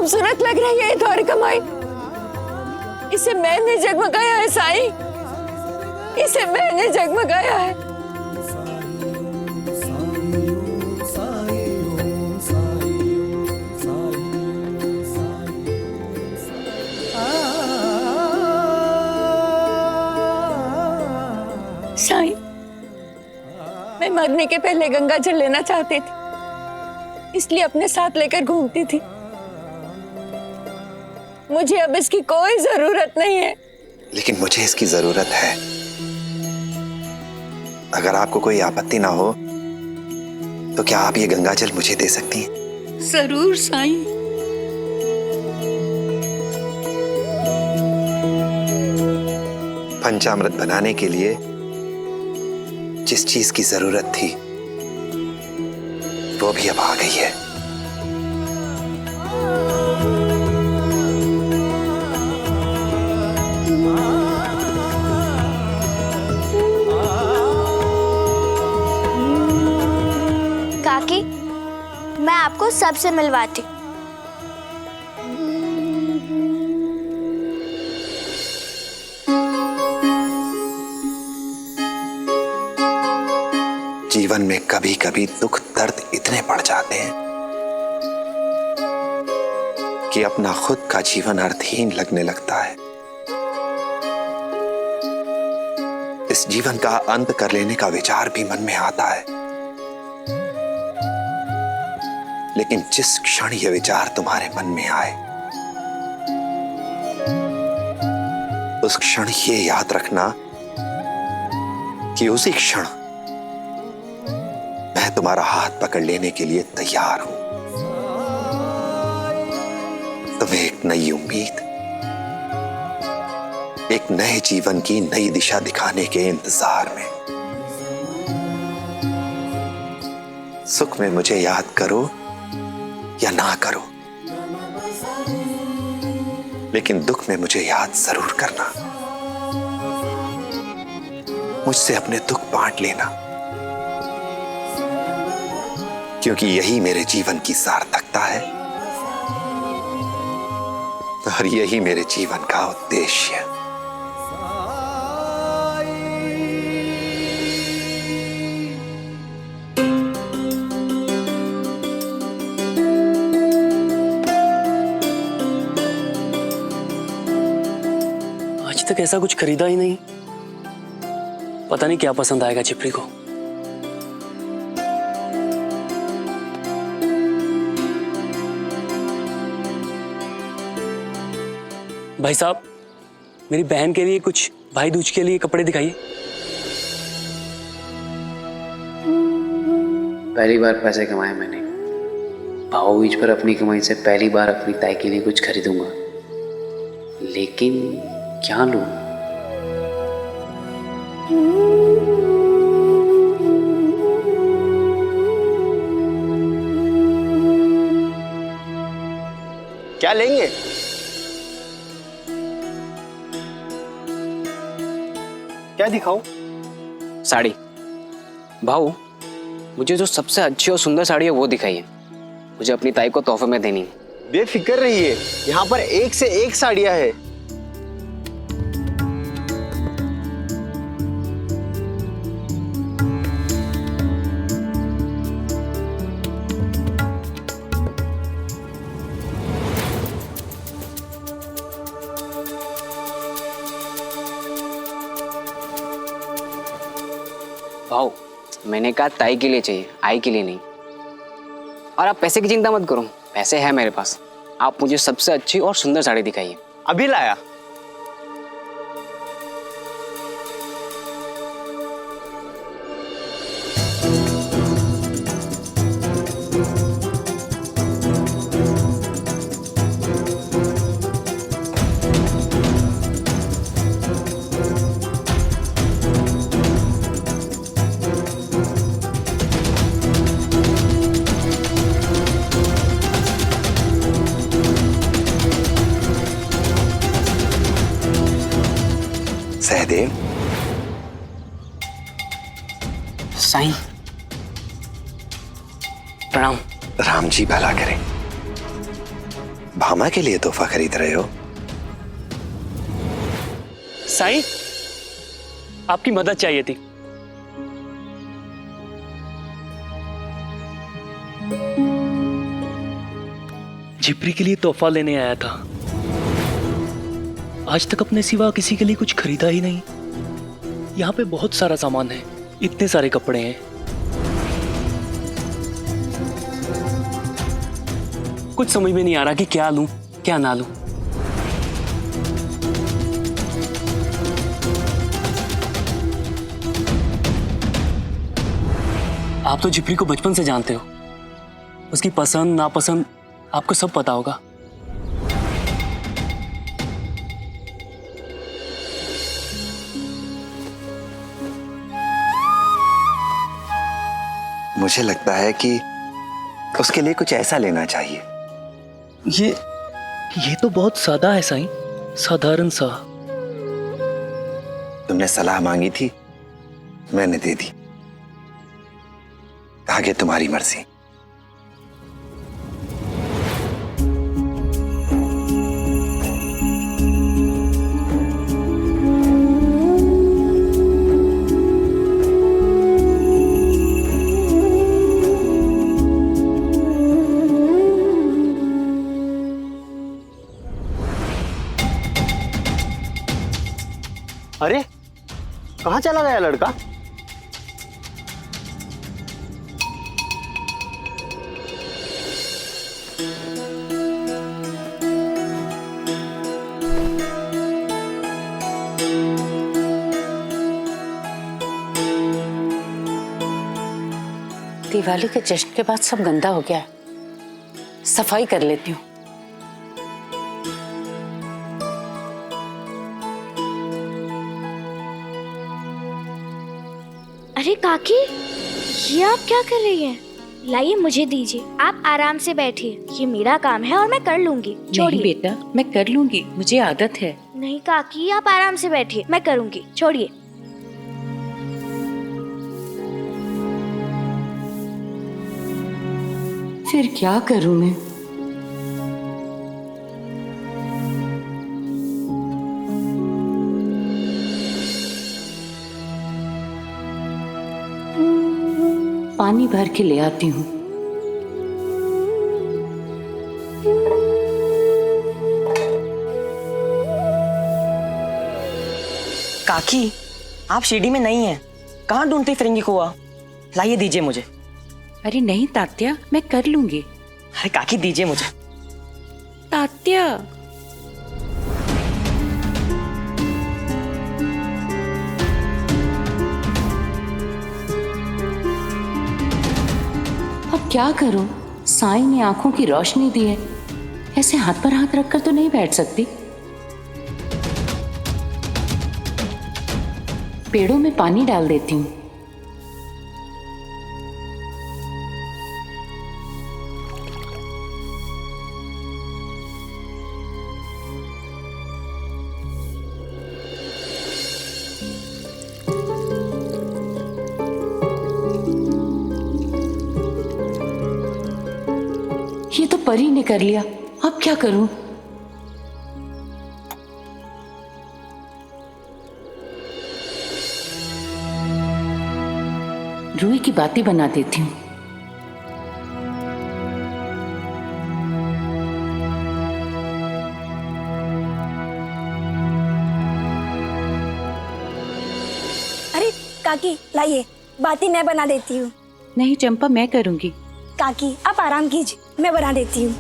खूबसूरत लग रही है ये द्वारिकामाई। इसे मैंने जगमगाया है साईं, इसे मैंने जगमगाया है। साईं, मैं मरने के पहले गंगा जल लेना चाहती थी, इसलिए अपने साथ लेकर घूमती थी। मुझे अब इसकी कोई जरूरत नहीं है। लेकिन मुझे इसकी जरूरत है। अगर आपको कोई आपत्ति ना हो तो क्या आप ये गंगा जल मुझे दे सकती हैं? जरूर साईं। पंचामृत बनाने के लिए जिस चीज की जरूरत थी वो भी अब आ गई है। काकी, मैं आपको सबसे मिलवाती। जीवन में कभी कभी दुख दर्द इतने बढ़ जाते हैं कि अपना खुद का जीवन अर्थहीन लगने लगता है। इस जीवन का अंत कर लेने का विचार भी मन में आता है, लेकिन जिस क्षण यह विचार तुम्हारे मन में आए उस क्षण ये याद रखना कि उसी क्षण मैं तुम्हारा हाथ पकड़ लेने के लिए तैयार हूं। तुम्हें एक नई उम्मीद, एक नए जीवन की नई दिशा दिखाने के इंतजार में। सुख में मुझे याद करो या ना करो, लेकिन दुख में मुझे याद जरूर करना। मुझसे अपने दुख बांट लेना, क्योंकि यही मेरे जीवन की सार्थकता है और यही मेरे जीवन का उद्देश्य। आज तक ऐसा कुछ खरीदा ही नहीं, पता नहीं क्या पसंद आएगा चिपरी को। भाई साहब, मेरी बहन के लिए कुछ भाई दूज के लिए कपड़े दिखाइए। पहली बार पैसे कमाए मैंने, भाव बीज पर अपनी कमाई से पहली बार अपनी ताई के लिए कुछ खरीदूंगा, लेकिन क्या लूं? क्या लेंगे? क्या दिखाऊं? साड़ी। भाऊ, मुझे जो सबसे अच्छी और सुंदर साड़ी है वो दिखाइए, मुझे अपनी ताई को तोहफे में देनी है। बेफिक्र रहिए, यहाँ पर एक से एक साड़ियां हैं। भाऊ, मैंने कहा ताई के लिए चाहिए, आई के लिए नहीं। और आप पैसे की चिंता मत करो, पैसे हैं मेरे पास। आप मुझे सबसे अच्छी और सुंदर साड़ी दिखाइए। अभी लाया। सहदेव, साईं, प्रणाम। राम जी भला करें। भामा के लिए तोहफा खरीद रहे हो? साईं, आपकी मदद चाहिए थी। जिप्री के लिए तोहफा लेने आया था। आज तक अपने सिवा किसी के लिए कुछ खरीदा ही नहीं। यहाँ पे बहुत सारा सामान है, इतने सारे कपड़े हैं। कुछ समझ में नहीं आ रहा कि क्या लूं, क्या ना लूं। आप तो जिप्री को बचपन से जानते हो। उसकी पसंद नापसंद आपको सब पता होगा। मुझे लगता है कि उसके लिए कुछ ऐसा लेना चाहिए। ये तो बहुत सादा है साईं, साधारण सा। तुमने सलाह मांगी थी, मैंने दे दी। आगे तुम्हारी मर्जी। अरे कहाँ चला गया लड़का? दिवाली के जश्न के बाद सब गंदा हो गया है, सफाई कर लेती हूँ। अरे काकी, ये आप क्या कर रही हैं? लाइए मुझे दीजिए, आप आराम से बैठिए। ये मेरा काम है और मैं कर लूंगी। नहीं बेटा, मैं कर लूंगी, मुझे आदत है। नहीं काकी, आप आराम से बैठिए, मैं करूंगी। छोड़िए। फिर क्या करूं मैं? पानी भर के ले आती हूँ। काकी, आप शिरडी में नहीं हैं। कहाँ ढूंढती फिरेंगी कुआ? लाइए दीजिए मुझे। अरे नहीं तात्या, मैं कर लूंगी। अरे काकी दीजिए मुझे। तात्या, अब क्या करूं? साईं ने आंखों की रोशनी दी है, ऐसे हाथ पर हाथ रखकर तो नहीं बैठ सकती। पेड़ों में पानी डाल देती हूँ। ये तो परी ने कर लिया, अब क्या करूं? रूई की बातें बना देती हूँ। अरे काकी, लाइए, बातें मैं बना देती हूँ। नहीं चंपा, मैं करूंगी। काकी आप आराम कीजिए, मैं बना देती हूँ।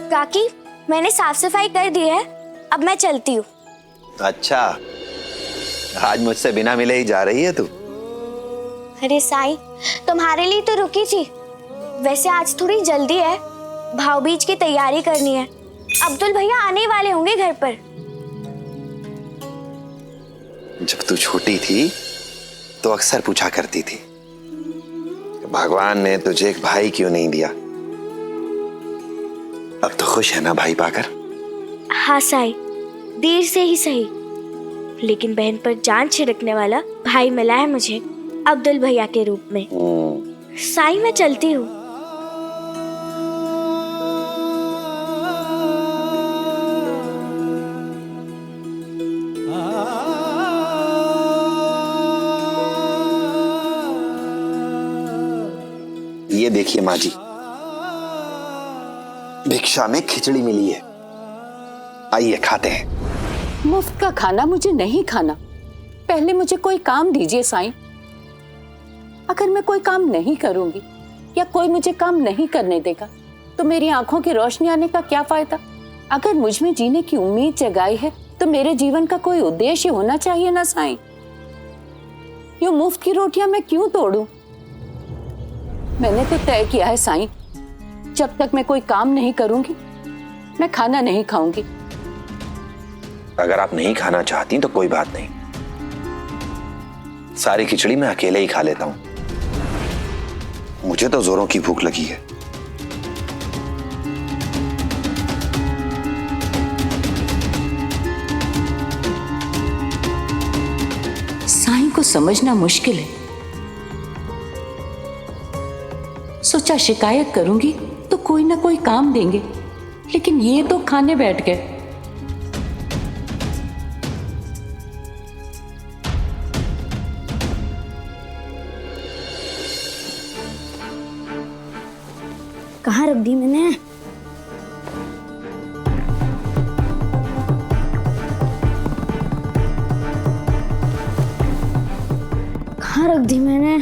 काकी, मैंने साफ सफाई कर दी है, अब मैं चलती हूँ। अच्छा, आज मुझसे बिना मिले ही जा रही है तू? अरे साईं, तुम्हारे लिए तो रुकी थी। वैसे आज थोड़ी जल्दी है, भाऊबीज की तैयारी करनी है। अब्दुल भैया आने वाले होंगे घर पर। जब तू छोटी थी तो अक्सर पूछा करती थी कि भगवान ने तुझे एक भाई क्यों नहीं दिया। अब तो खुश है ना भाई पाकर? हाँ साई, देर से ही सही, लेकिन बहन पर जान छिड़कने वाला भाई मिला है मुझे अब्दुल भैया के रूप में। साई मैं चलती हूँ। ये देखिए माँ जी, भिक्षा में खिचड़ी मिली है, आइए खाते हैं। मुफ्त का खाना मुझे नहीं खाना, पहले मुझे कोई काम दीजिए साईं। अगर मैं कोई काम नहीं करूंगी या कोई मुझे काम नहीं करने देगा तो मेरी आंखों की रोशनी आने का क्या फायदा? अगर मुझ में जीने की उम्मीद जगाई है तो मेरे जीवन का कोई उद्देश्य होना चाहिए ना साईं। यूं मुफ्त की रोटियां मैं क्यों तोड़ूं? मैंने तो तय किया है साईं, जब तक मैं कोई काम नहीं करूंगी मैं खाना नहीं खाऊंगी। अगर आप नहीं खाना चाहती तो कोई बात नहीं, सारी खिचड़ी मैं अकेले ही खा लेता हूं, मुझे तो जोरों की भूख लगी है। साईं को समझना मुश्किल है। सोचा शिकायत करूंगी तो कोई ना कोई काम देंगे, लेकिन ये तो खाने बैठ गए। कहाँ रख दी मैंने? कहाँ रख दी मैंने?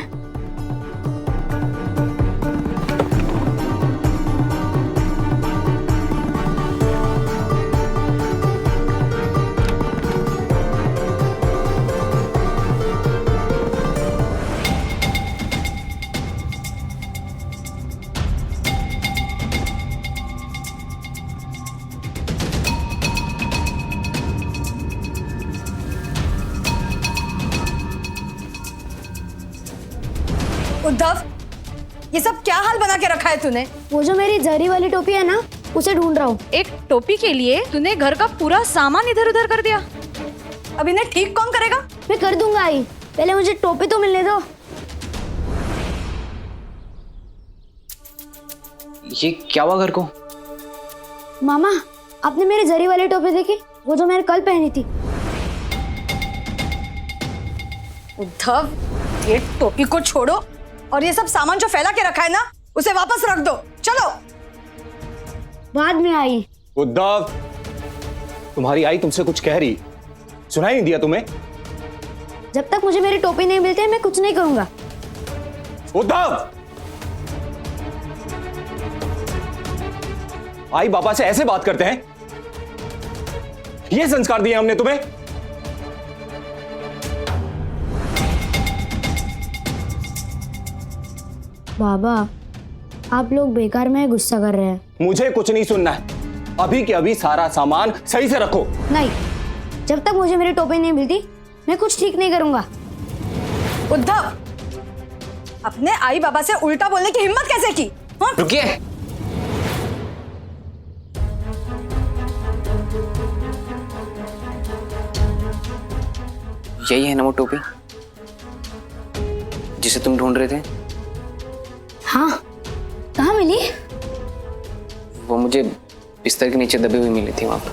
उद्धव, ये सब क्या हाल बना के रखा है तूने? वो जो मेरी जरी वाली टोपी है ना, उसे ढूंढ रहा हूँ। एक टोपी के लिए तूने घर का पूरा सामान इधर उधर कर दिया। अब इन्हें ठीक कौन करेगा? मैं कर दूंगा आई, पहले मुझे टोपी तो मिलने दो। ये क्या हुआ घर को? मामा, आपने मेरी जरी वाली टोपी देखी? वो जो मैंने कल पहनी थी। उद्धव, ये टोपी को छोड़ो और ये सब सामान जो फैला के रखा है ना, उसे वापस रख दो। चलो। बाद में आई। उद्धव, तुम्हारी आई तुमसे कुछ कह रही, सुनाई नहीं दिया तुम्हें? जब तक मुझे मेरी टोपी नहीं मिलती मैं कुछ नहीं करूंगा। उद्धव, आई बाबा से ऐसे बात करते हैं? ये संस्कार दिए हमने तुम्हें? बाबा, आप लोग बेकार में गुस्सा कर रहे हैं। मुझे कुछ नहीं सुनना है, अभी के अभी सारा सामान सही से रखो। नहीं, जब तक मुझे मेरी टोपी नहीं मिलती मैं कुछ ठीक नहीं करूंगा। उद्धव, अपने आई बाबा से उल्टा बोलने की हिम्मत कैसे की? हाँ? रुकिए। यही है ना वो टोपी जिसे तुम ढूंढ रहे थे? हाँ, कहाँ मिली? वो मुझे बिस्तर के नीचे दबी हुई मिली थी वहां पर।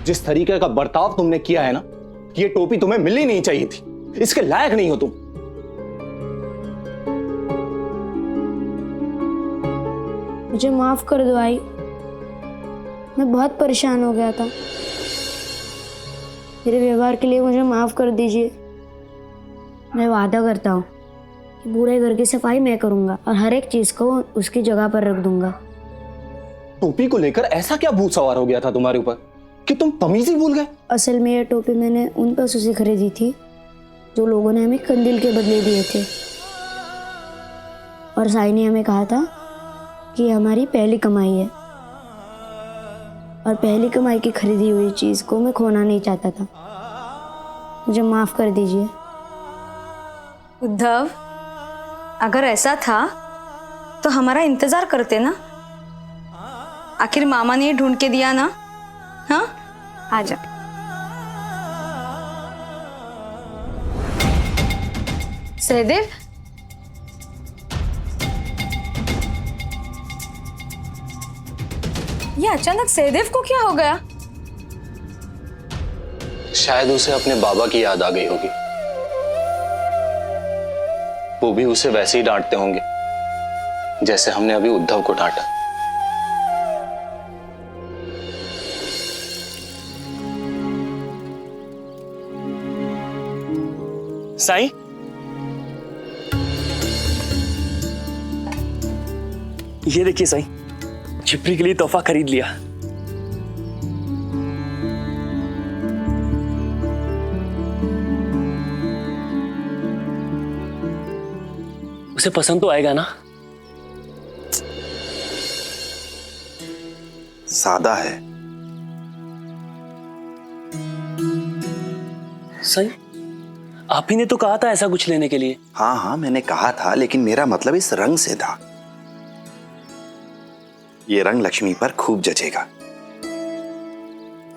जिस तरीके का बर्ताव तुमने किया है ना, ये टोपी तुम्हें मिलनी नहीं चाहिए थी, इसके लायक नहीं हो तुम। मुझे माफ कर दो आई, मैं बहुत परेशान हो गया था। मेरे व्यवहार के लिए मुझे माफ कर दीजिए। मैं वादा करता हूँ कि पूरे घर की सफाई मैं करूँगा और हर एक चीज़ को उसकी जगह पर रख दूंगा। टोपी को लेकर ऐसा क्या भूत सवार हो गया था तुम्हारे ऊपर कि तुम तमीज ही भूल गए? असल में ये टोपी मैंने उन पैसों से खरीदी थी जो लोगों ने हमें कंदील के बदले दिए थे, और साई ने हमें कहा था कि हमारी पहली कमाई है और पहली कमाई की खरीदी हुई चीज को मैं खोना नहीं चाहता था। मुझे माफ कर दीजिए। उद्धव, अगर ऐसा था तो हमारा इंतजार करते ना। आखिर मामा ने ढूंढ के दिया ना। हाँ, आजा। सहदेव, ये अचानक सहदेव को क्या हो गया? शायद उसे अपने बाबा की याद आ गई होगी। वो भी उसे वैसे ही डांटते होंगे जैसे हमने अभी उद्धव को डांटा। साईं, ये देखिए साईं, छिपरी के लिए तोहफा खरीद लिया। उसे पसंद तो आएगा ना? सादा है। सही, आप ही ने तो कहा था ऐसा कुछ लेने के लिए। हाँ हाँ, मैंने कहा था, लेकिन मेरा मतलब इस रंग से था। ये रंग लक्ष्मी पर खूब जचेगा।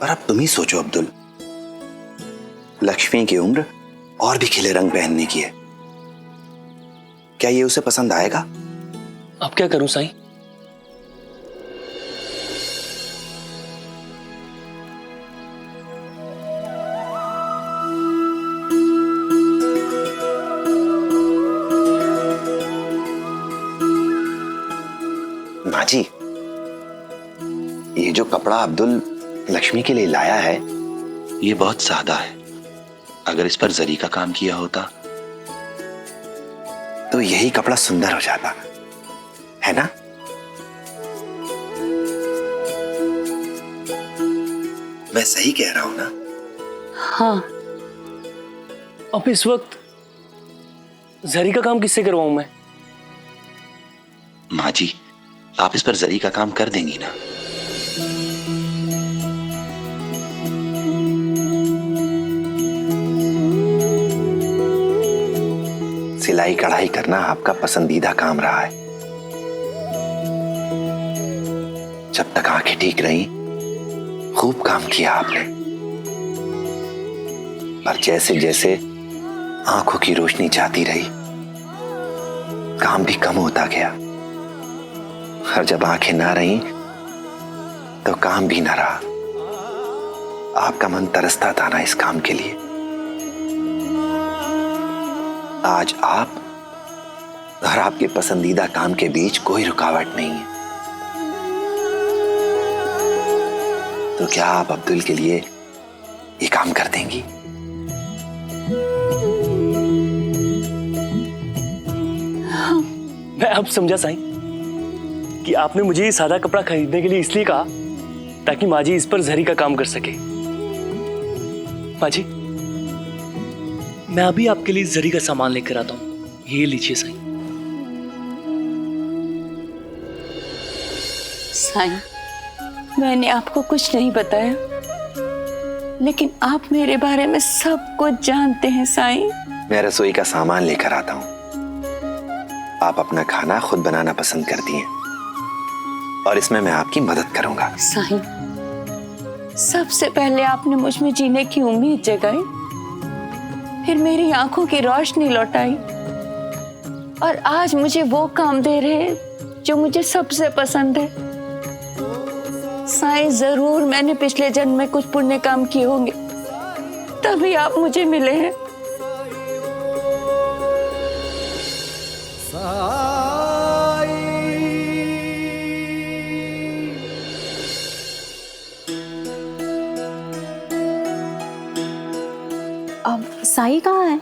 पर अब तुम ही सोचो अब्दुल, लक्ष्मी की उम्र और भी खिले रंग पहनने की है। क्या ये उसे पसंद आएगा? अब क्या करूं साईं? माँ जी, ये जो कपड़ा अब्दुल लक्ष्मी के लिए लाया है, ये बहुत सादा है। अगर इस पर जरी का काम किया होता तो यही कपड़ा सुंदर हो जाता, है ना? मैं सही कह रहा हूं ना? हाँ। अब इस वक्त जरी का काम किससे करवाऊं मैं? माँ जी, आप इस पर जरी का काम कर देंगी ना? सिलाई कढ़ाई करना आपका पसंदीदा काम रहा है। जब तक आंखें ठीक रही, खूब काम किया आपने। पर जैसे जैसे आंखों की रोशनी जाती रही, काम भी कम होता गया। और जब आंखें ना रही तो काम भी ना रहा। आपका मन तरसता था ना इस काम के लिए। आज आप और आपके पसंदीदा काम के बीच कोई रुकावट नहीं है। तो क्या आप अब्दुल के लिए ये काम कर देंगी? मैं अब समझा साईं कि आपने मुझे ये सादा कपड़ा खरीदने के लिए इसलिए कहा ताकि माँ जी इस पर जरी का काम कर सके। माँ जी, मैं अभी आपके लिए जरी का सामान लेकर आता हूँ। ये लीजिए साईं। साईं, मैंने आपको कुछ नहीं बताया, लेकिन आप मेरे बारे में सब कुछ जानते हैं साईं। मैं रसोई का सामान लेकर आता हूँ। आप अपना खाना खुद बनाना पसंद करती हैं और इसमें मैं आपकी मदद करूंगा। साईं, सबसे पहले आपने मुझ में जीने की उम्मीद जगाई, फिर मेरी आंखों की रोशनी लौटाई, और आज मुझे वो काम दे रहे हैं जो मुझे सबसे पसंद है। साईं, जरूर मैंने पिछले जन्म में कुछ पुण्य काम किए होंगे, तभी आप मुझे मिले हैं। अब साई कहाँ है?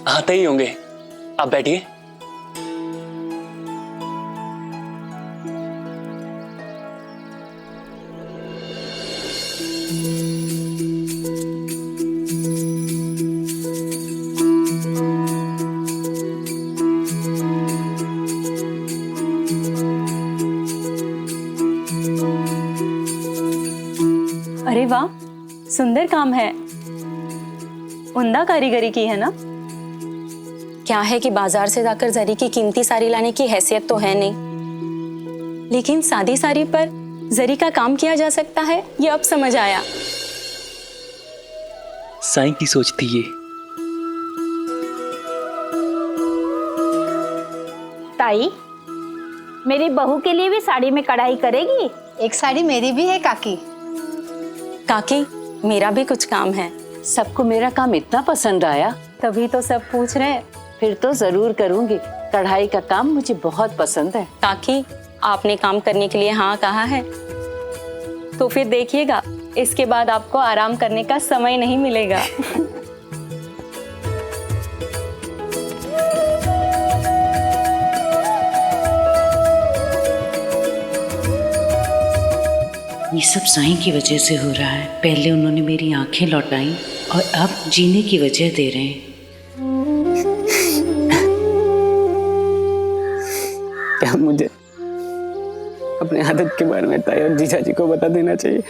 आते ही होंगे, आप बैठिए। वाह, सुंदर काम है। उम्दा कारीगरी की है ना? क्या है कि बाजार से जाकर जरी की कीमती साड़ी लाने की हैसियत तो है नहीं, लेकिन सादी साड़ी पर जरी का काम किया जा सकता है, ये अब समझ आया। साईं की सोच थी ये। ताई, मेरी बहू के लिए भी साड़ी में कढ़ाई करेगी? एक साड़ी मेरी भी है काकी। काकी, मेरा भी कुछ काम है। सबको मेरा काम इतना पसंद आया, तभी तो सब पूछ रहे हैं। फिर तो जरूर करूंगी। कढ़ाई का काम मुझे बहुत पसंद है। काकी, आपने काम करने के लिए हाँ कहा है तो फिर देखिएगा, इसके बाद आपको आराम करने का समय नहीं मिलेगा। ये सब साईं की वजह से हो रहा है। पहले उन्होंने मेरी आंखें लौटाई और अब जीने की वजह दे रहे हैं। क्या मुझे अपने आदत के बारे में ताई और जीजा जी को बता देना चाहिए?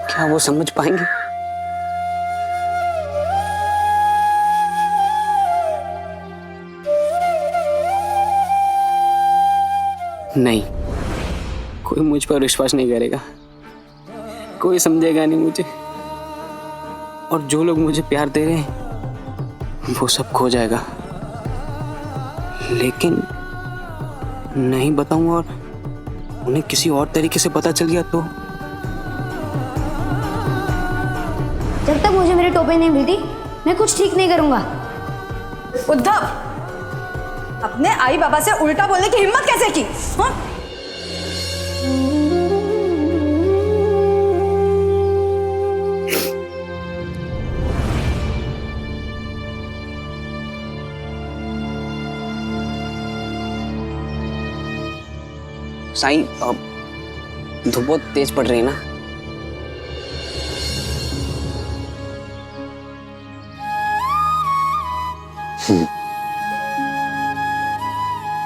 क्या वो समझ पाएंगे? नहीं, कोई मुझ पर विश्वास नहीं करेगा, कोई समझेगा नहीं मुझे, और जो लोग मुझे प्यार दे रहे हैं वो सब खो जाएगा। लेकिन नहीं बताऊंगा और उन्हें किसी और तरीके से पता चल गया तो? जब तक मुझे मेरी टोपी नहीं मिलती, मैं कुछ ठीक नहीं करूंगा। उद्धव, अपने आई बाबा से उल्टा बोलने की हिम्मत कैसे की? हाँ? साईं, धूप बहुत तेज पड़ रही है ना?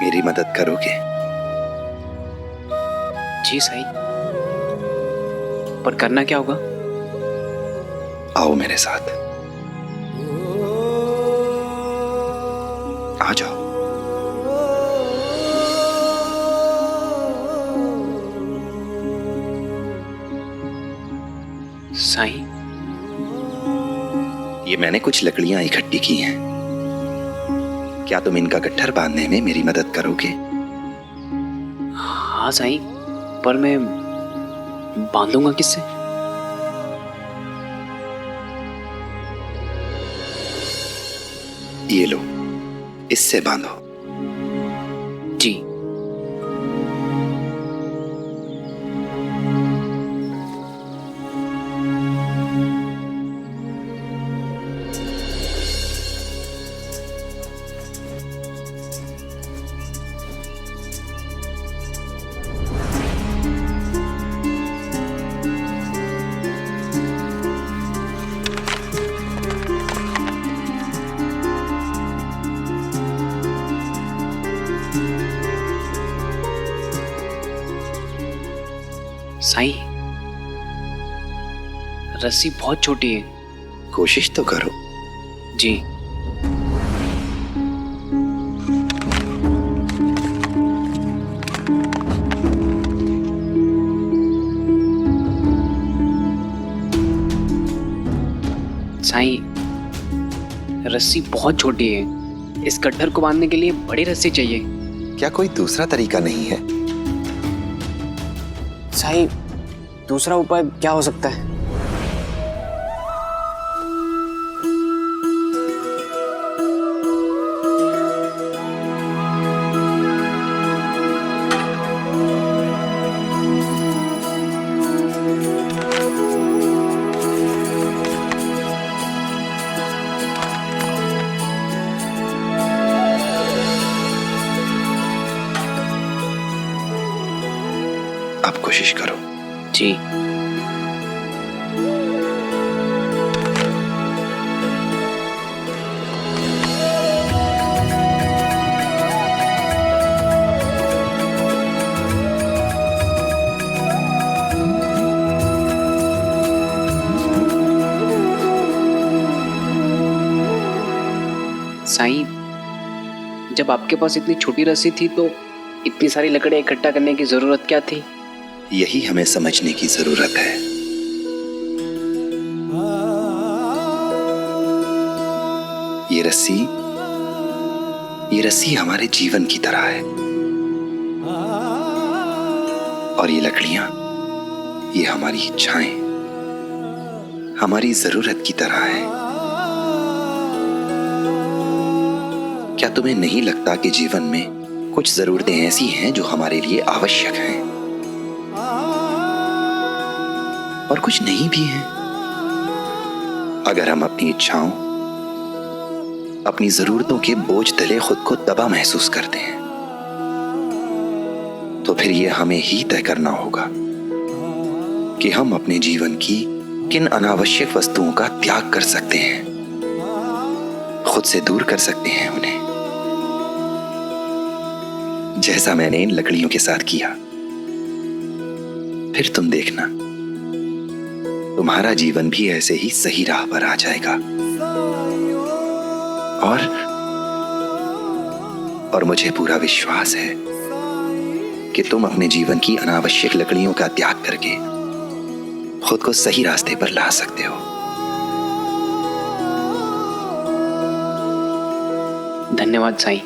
मेरी मदद करोगे? जी साईं, पर करना क्या होगा? आओ मेरे साथ, आ जाओ। साईं, ये मैंने कुछ लकड़ियां इकट्ठी की हैं। क्या तुम इनका गट्ठर बांधने में मेरी मदद करोगे? हाँ साईं, पर मैं बांधूंगा किससे? ये लो, इससे बांधो। जी। साईं, रस्सी बहुत छोटी है। कोशिश तो करो। जी। साईं, रस्सी बहुत छोटी है, इस गट्ठर को बांधने के लिए बड़ी रस्सी चाहिए। क्या कोई दूसरा तरीका नहीं है? साईं, दूसरा उपाय क्या हो सकता है? अब कोशिश करो। जी। साईं, जब आपके पास इतनी छोटी रस्सी थी तो इतनी सारी लकड़ियां इकट्ठा करने की जरूरत क्या थी? यही हमें समझने की जरूरत है। ये रस्सी हमारे जीवन की तरह है, और ये लकड़ियां, ये हमारी इच्छाएं, हमारी जरूरत की तरह है। क्या तुम्हें नहीं लगता कि जीवन में कुछ जरूरतें ऐसी हैं जो हमारे लिए आवश्यक हैं, और कुछ नहीं भी हैं? अगर हम अपनी इच्छाओं, अपनी जरूरतों के बोझ तले खुद को दबा महसूस करते हैं, तो फिर ये हमें ही तय करना होगा कि हम अपने जीवन की किन अनावश्यक वस्तुओं का त्याग कर सकते हैं, खुद से दूर कर सकते हैं उन्हें, जैसा मैंने इन लकड़ियों के साथ किया। फिर तुम देखना, तुम्हारा जीवन भी ऐसे ही सही राह पर आ जाएगा। और मुझे पूरा विश्वास है कि तुम अपने जीवन की अनावश्यक लकड़ियों का त्याग करके खुद को सही रास्ते पर ला सकते हो। धन्यवाद साईं।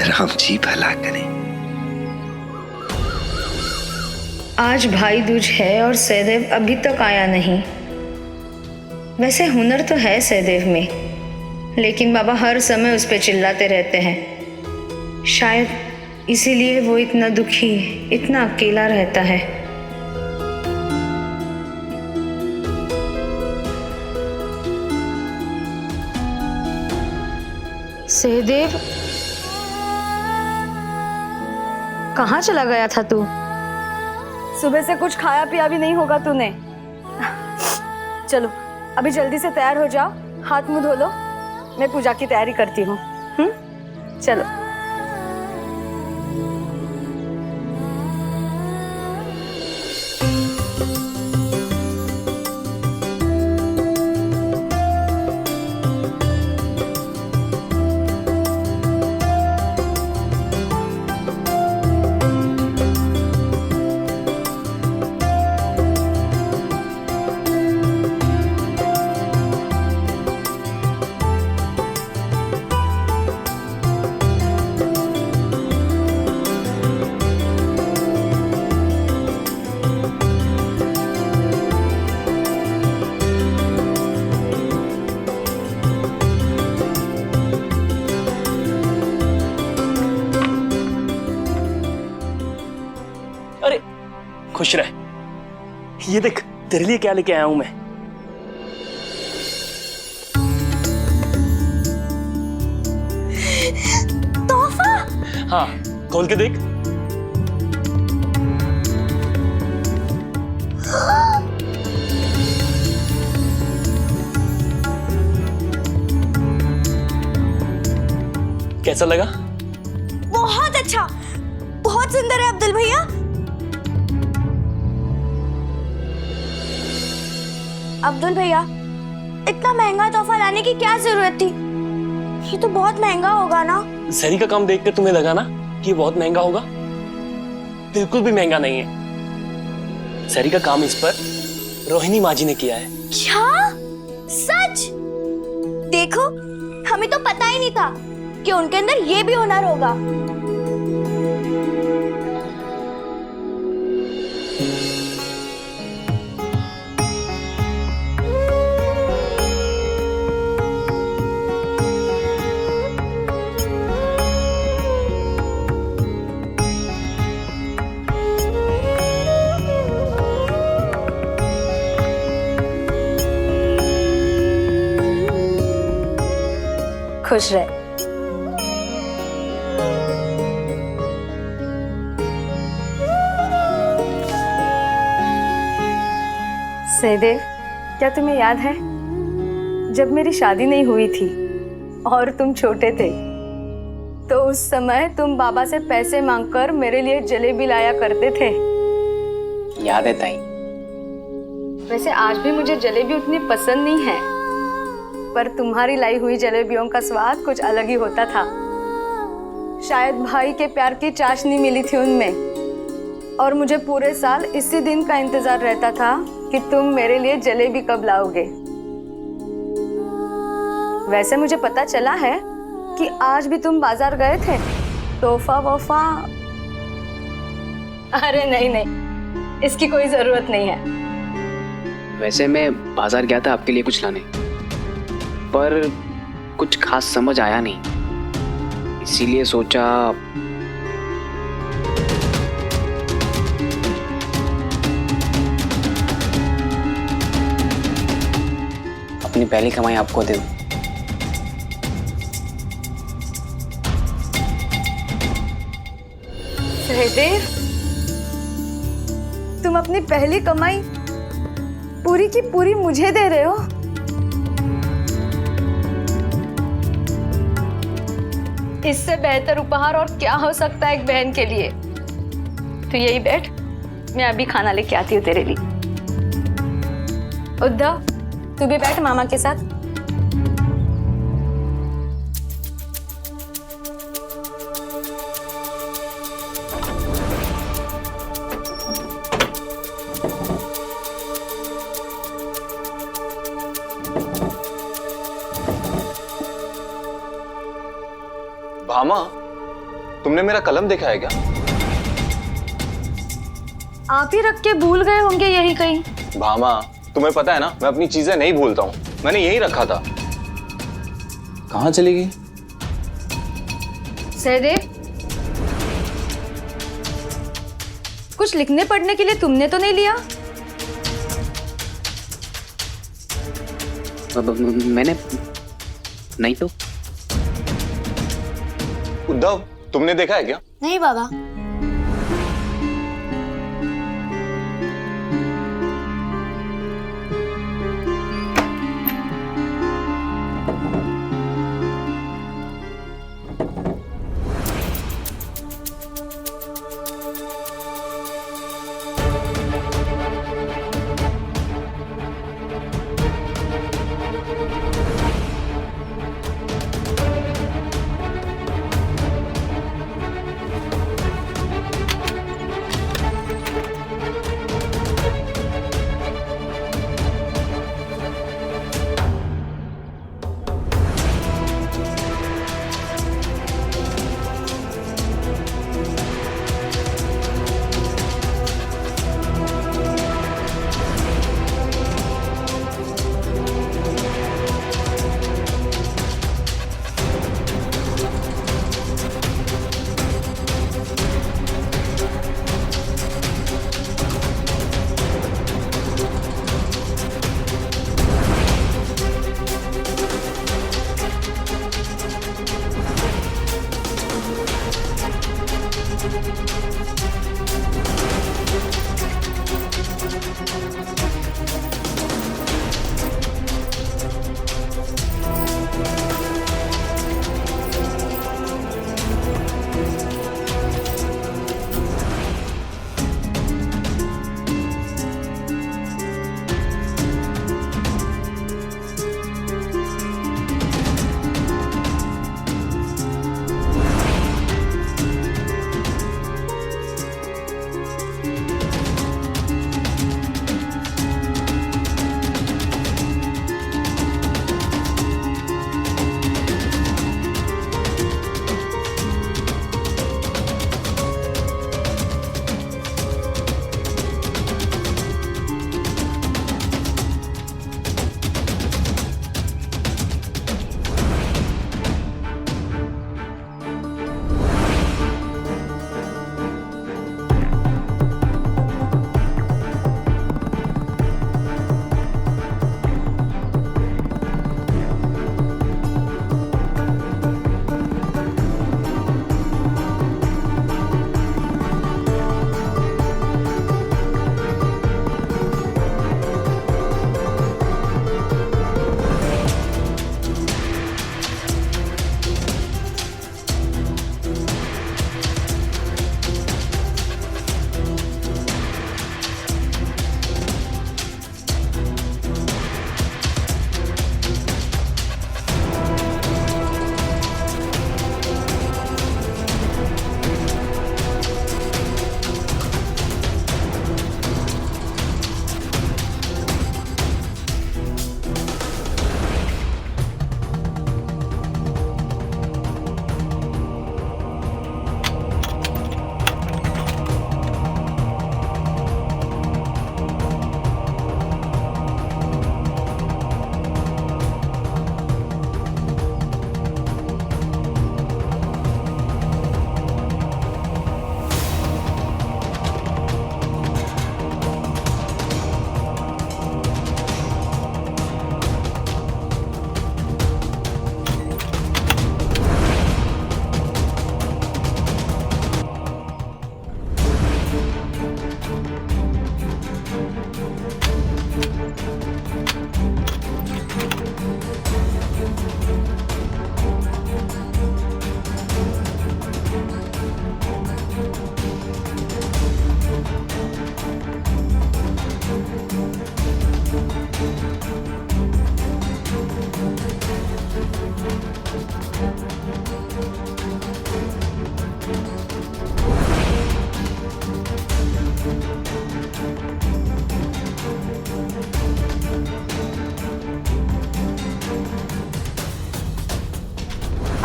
राम जी भला करें। आज भाई दूज है और सहदेव अभी तक आया नहीं। वैसे हुनर तो है सहदेव में, लेकिन बाबा हर समय उस पर चिल्लाते रहते हैं। शायद इसीलिए वो इतना दुखी, इतना अकेला रहता है। सहदेव, कहाँ चला गया था तू? सुबह से कुछ खाया पिया भी नहीं होगा तूने। चलो अभी जल्दी से तैयार हो जाओ, हाथ मुंह धो लो, मैं पूजा की तैयारी करती हूँ। चलो। खुश रह। ये देख तेरे लिए क्या लेके आया हूं मैं। तोहफा? हाँ, खोल के देख। कैसा लगा? बहुत अच्छा, बहुत सुंदर है अब्दुल भैया। अब्दुल भैया, इतना महंगा तोहफा लाने की क्या जरूरत थी? ये तो बहुत महंगा होगा ना? जरी का काम देखकर तुम्हें लगा ना कि ये बहुत महंगा होगा? बिल्कुल भी महंगा नहीं है। जरी का काम इस पर रोहिणी माँ जी ने किया है। क्या? सच? देखो, हमें तो पता ही नहीं था कि उनके अंदर ये भी हुनर होगा। खुश रहे। सहदेव, क्या तुम्हें याद है जब मेरी शादी नहीं हुई थी और तुम छोटे थे, तो उस समय तुम बाबा से पैसे मांगकर मेरे लिए जलेबी लाया करते थे। याद है ताई। वैसे आज भी मुझे जलेबी उतनी पसंद नहीं है, पर तुम्हारी लाई हुई जलेबियों का स्वाद कुछ अलग ही होता था। शायद भाई के प्यार की चाशनी मिली थी उनमें, और मुझे पूरे साल इसी दिन का इंतजार रहता था कि तुम मेरे लिए जलेबी कब लाओगे। वैसे मुझे पता चला है कि आज भी तुम बाजार गए थे। तोहफा वोफा? अरे नहीं नहीं, इसकी कोई जरूरत नहीं है। वैसे मैं बाजार गया था आपके लिए कुछ लाने, पर कुछ खास समझ आया नहीं, इसीलिए सोचा अपनी पहली कमाई आपको दे दूं। सहदेव, तुम अपनी पहली कमाई पूरी की पूरी मुझे दे रहे हो? इससे बेहतर उपहार और क्या हो सकता है एक बहन के लिए। तो यही बैठ, मैं अभी खाना लेके आती हूँ तेरे लिए। उद्धव, तू भी बैठ मामा के साथ। भामा, तुमने मेरा कलम देखा है क्या? आप ही रख के भूल गए होंगे यही कहीं। भामा, तुम्हें पता है ना, मैं अपनी चीजें नहीं भूलता हूँ। मैंने यही रखा था। कहाँ चली गई? सहदेव, कुछ लिखने पढ़ने के लिए तुमने तो नहीं लिया? मैंने नहीं तो। उद्धव, तुमने देखा है क्या? नहीं बाबा।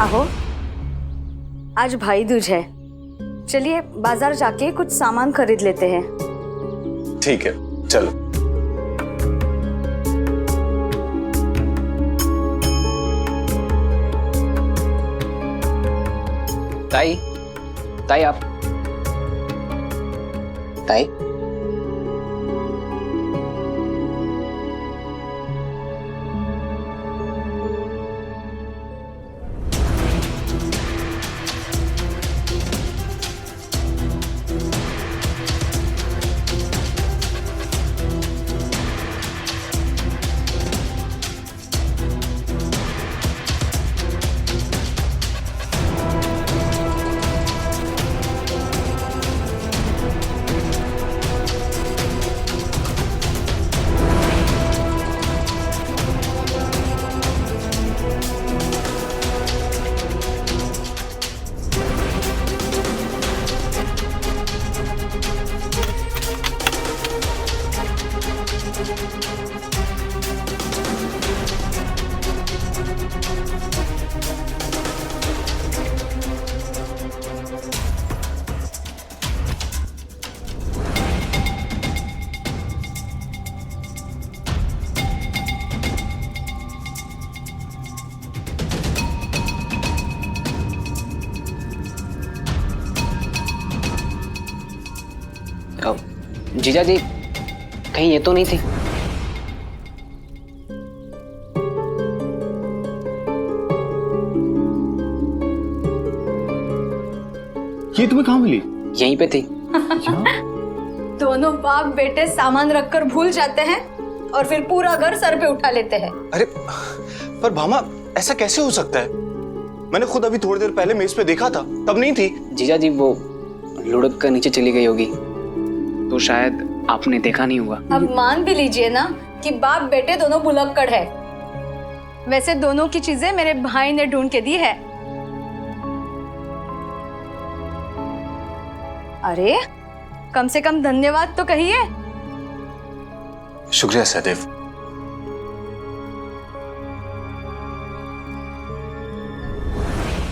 आहो, आज भाई दूज है, चलिए बाजार जाके कुछ सामान खरीद लेते हैं। ठीक है, चलो। ताई, ताई आप, ताई जीजा जी, कहीं ये तो नहीं थी? ये तुम्हें कहाँ मिली? यहीं पे थी। दोनों बाप बेटे सामान रखकर भूल जाते हैं और फिर पूरा घर सर पे उठा लेते हैं। अरे पर भामा, ऐसा कैसे हो सकता है? मैंने खुद अभी थोड़ी देर पहले मेज पे देखा था, तब नहीं थी। जीजा जी, वो लुढ़क कर नीचे चली गई होगी, तो शायद आपने देखा नहीं होगा। अब मान भी लीजिए ना कि बाप बेटे दोनों भुलक्कड़ है। वैसे दोनों की चीजें मेरे भाई ने ढूंढ के दी है। अरे कम से कम धन्यवाद तो कहिए। शुक्रिया सहदेव।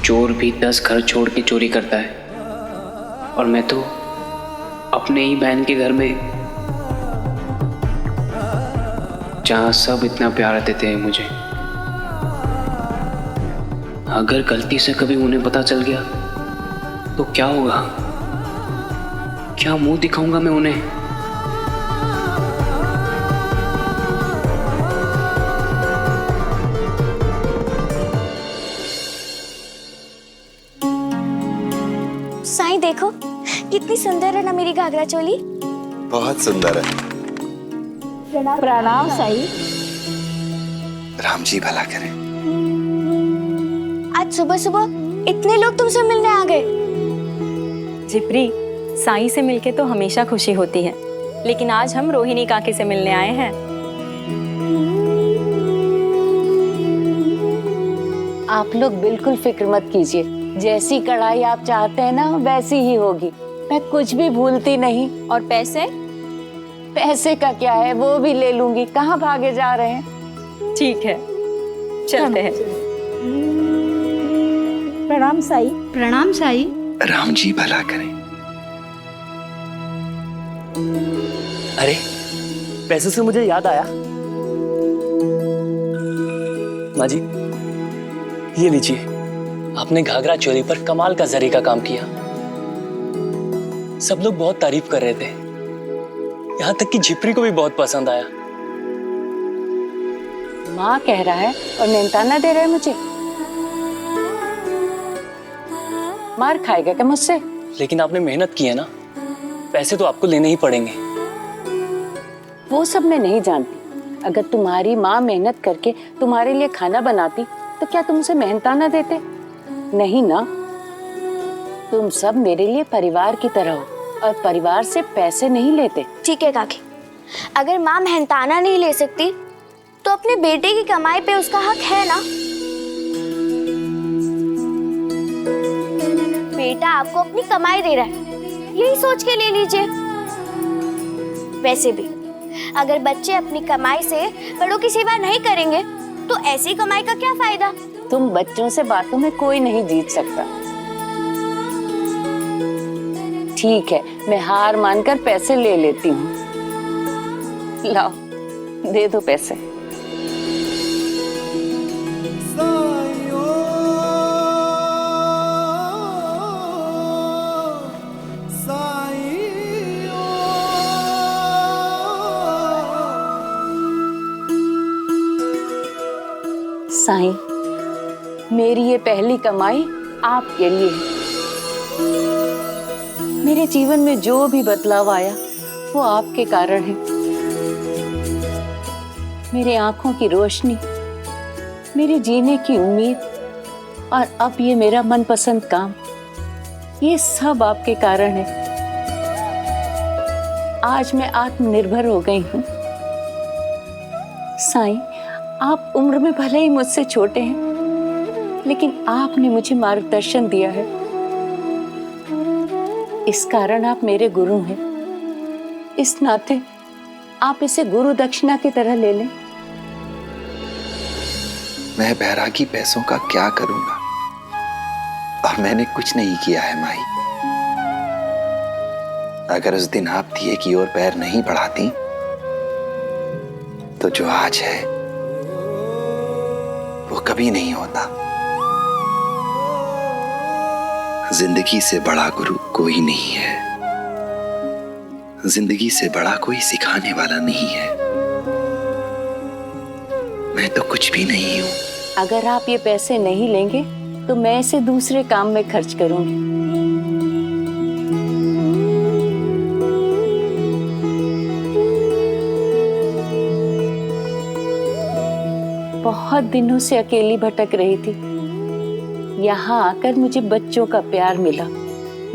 चोर भी 10 घर छोड़ के चोरी करता है, और मैं तो अपने ही बहन के घर में, जहां सब इतना प्यार देते हैं मुझे, अगर गलती से कभी उन्हें पता चल गया तो क्या होगा? क्या मुंह दिखाऊंगा मैं उन्हें? साईं देखो, कितनी सुंदर है ना मेरी घाघरा चोली। बहुत सुंदर है। प्रणाम साई। राम जी भला करें। आज सुबह सुबह इतने लोग तुमसे मिलने आ गए। जिप्री, साई से मिलके तो हमेशा खुशी होती है, लेकिन आज हम रोहिणी काकी से मिलने आए हैं। आप लोग बिल्कुल फिक्र मत कीजिए, जैसी कढ़ाई आप चाहते हैं ना वैसी ही होगी। मैं कुछ भी भूलती नहीं। और पैसे? पैसे का क्या है, वो भी ले लूंगी। कहाँ भागे जा रहे हैं? ठीक है, चलते हैं। प्रणाम साई। प्रणाम साई। राम जी भला करें। अरे पैसों से मुझे याद आया, माँ जी ये लीजिए, आपने घाघरा चोली पर कमाल का जरी का काम किया। सब लोग बहुत तारीफ कर रहे थे, यहाँ तक कि झिपरी को भी बहुत पसंद आया। माँ कह रहा है और मेहनताना दे रहा है मुझे। मार खाएगा क्या मुझसे? लेकिन आपने मेहनत की है ना, पैसे तो आपको लेने ही पड़ेंगे। वो सब मैं नहीं जानती। अगर तुम्हारी माँ मेहनत करके तुम्हारे लिए खाना बनाती तो क्या तुमसे मेहनताना देते? नहीं ना। तुम सब मेरे लिए परिवार की तरह हो और परिवार से पैसे नहीं लेते। ठीक है काकी, अगर माँ मेहनताना नहीं ले सकती तो अपने बेटे की कमाई पे उसका हक है ना। बेटा आपको अपनी कमाई दे रहा है, यही सोच के ले लीजिए। वैसे भी अगर बच्चे अपनी कमाई से बड़ों की सेवा नहीं करेंगे तो ऐसी कमाई का क्या फायदा? तुम बच्चों से बातों में कोई नहीं जीत सकता। ठीक है, मैं हार मानकर पैसे ले लेती हूँ। लाओ, दे दो पैसे। साईं, मेरी ये पहली कमाई आपके लिए है। मेरे जीवन में जो भी बदलाव आया वो आपके कारण है। मेरे आंखों की रोशनी, मेरे जीने की उम्मीद और अब ये मेरा मनपसंद काम, ये सब आपके कारण है। आज मैं आत्मनिर्भर हो गई हूँ। साईं, आप उम्र में भले ही मुझसे छोटे हैं, लेकिन आपने मुझे मार्गदर्शन दिया है। इस कारण आप मेरे गुरु हैं। इस नाते आप इसे गुरु दक्षिणा की तरह ले लें। मैं बैरागी पैसों का क्या करूंगा? और मैंने कुछ नहीं किया है माई। अगर उस दिन आप दिए की ओर पैर नहीं बढ़ाती तो जो आज है वो कभी नहीं होता। जिंदगी से बड़ा गुरु कोई नहीं है। जिंदगी से बड़ा कोई सिखाने वाला नहीं है। मैं तो कुछ भी नहीं हूं। अगर आप ये पैसे नहीं लेंगे तो मैं इसे दूसरे काम में खर्च करूंगी। बहुत दिनों से अकेली भटक रही थी। यहाँ आकर मुझे बच्चों का प्यार मिला।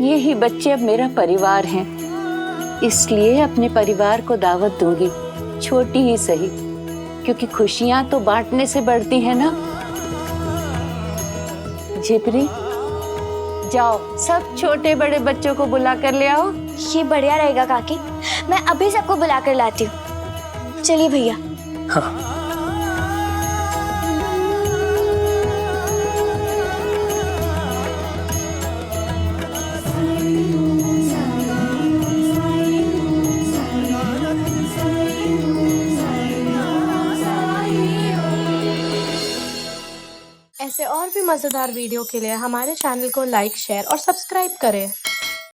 ये ही बच्चे अब मेरा परिवार हैं। इसलिए अपने परिवार को दावत दूंगी, छोटी ही सही, क्योंकि खुशियां तो बांटने से बढ़ती हैं ना। झिपरी, जाओ सब छोटे बड़े बच्चों को बुला कर ले आओ। ये बढ़िया रहेगा काकी, मैं अभी सबको बुला कर लाती हूँ। चलिए भैया। हाँ। ऐसे और भी मज़ेदार वीडियो के लिए हमारे चैनल को लाइक, शेयर और सब्सक्राइब करें।